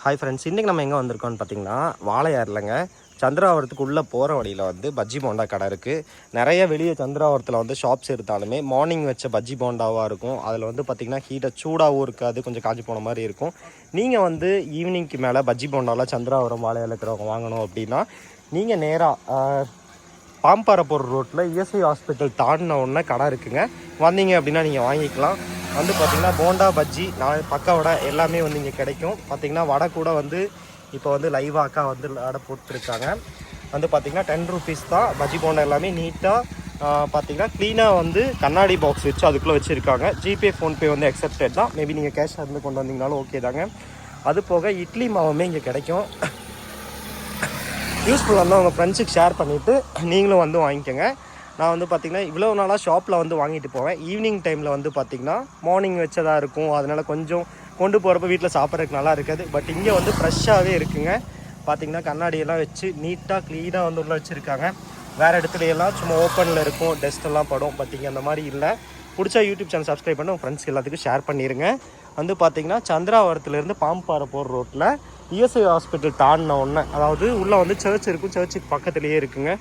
Hi friends, இன்றைக்கி நம்ம எங்கே வந்திருக்கோம்னு பார்த்தீங்கன்னா வாழையாறுலங்க. சந்திராவரத்துக்கு உள்ளே போகிற வழியில் வந்து பஜ்ஜி போண்டா கடை இருக்குது. நிறைய வெளியே சந்திராவரத்தில் வந்து ஷாப்ஸ் எடுத்தாலுமே மார்னிங் வச்ச பஜ்ஜி போண்டாவாக இருக்கும். அதில் வந்து பார்த்திங்கன்னா ஹீட்டாக சூடாகவும் இருக்காது, கொஞ்சம் காஞ்சி போன மாதிரி இருக்கும். நீங்கள் வந்து ஈவினிங்க்கு மேலே பஜ்ஜி போண்டாவில் சந்திராவரம் வாழையாறு இருக்கிறவங்க வாங்கணும் அப்படின்னா நீங்கள் நேராக பாம்பாறை போகிற ரோட்டில் இஎஸ்ஐ ஹாஸ்பிட்டல் தாண்டின உடனே கடை இருக்குங்க. வந்தீங்க அப்படின்னா நீங்கள் வாங்கிக்கலாம். வந்து பார்த்திங்கன்னா போண்டா பஜ்ஜி பக்கா வடை எல்லாமே வந்து இங்கே கிடைக்கும். பார்த்திங்கன்னா வடை கூட வந்து இப்போ வந்து லைவாக்கா வந்து வடை போட்டுருக்காங்க. வந்து பார்த்திங்கன்னா 10 rupees தான். பஜ்ஜி போண்டா எல்லாமே நீட்டாக பார்த்திங்கன்னா க்ளீனாக வந்து கண்ணாடி பாக்ஸ் வச்சு அதுக்குள்ளே வச்சுருக்காங்க. ஜிபே ஃபோன்பே வந்து அக்செப்டட் தான். மேபி நீங்கள் கேஷ் இருந்து கொண்டு வந்தீங்கனாலும் ஓகே தாங்க. அது போக இட்லி மாவுமே இங்கே கிடைக்கும். யூஸ்ஃபுல்லாக இருந்தால் உங்கள் ஃப்ரெண்ட்ஸுக்கு ஷேர் பண்ணிவிட்டு நீங்களும் வந்து வாங்கிக்கோங்க. நான் வந்து பார்த்திங்கன்னா இவ்வளோ நாளாக ஷாப்பில் வந்து வாங்கிட்டு போவேன். ஈவினிங் டைமில் வந்து பார்த்திங்கன்னா மார்னிங் வச்சதாக இருக்கும். அதனால் கொஞ்சம் கொண்டு போகிறப்ப வீட்டில் சாப்பிட்றதுக்கு நல்லா இருக்காது. பட் இங்கே வந்து ஃப்ரெஷ்ஷாகவே இருக்குங்க. பார்த்திங்கன்னா கண்ணாடியெல்லாம் வச்சு நீட்டாக க்ளீனாக வந்து உள்ளே வச்சுருக்காங்க. வேறு இடத்துலையெல்லாம் சும்மா ஓப்பனில் இருக்கும், டஸ்ட்டெல்லாம் படும். பட் இங்கே அந்த மாதிரி இல்லை. பிடிச்சா யூடியூப் சேனல் சப்ஸ்கிரைப் பண்ணி உங்கள் ஃப்ரெண்ட்ஸ் எல்லாத்துக்கும் ஷேர் பண்ணிடுங்க. வந்து பார்த்திங்கன்னா சந்திராவரத்துலேருந்து பாம்பாறை போகிற ரோட்டில் இஎஸ்ஐ ஹாஸ்பிட்டல் தாண்டின ஒன்று, அதாவது உள்ளே வந்து சர்ச் இருக்கும். சர்ச்சுக்கு பக்கத்துலேயே இருக்குங்க.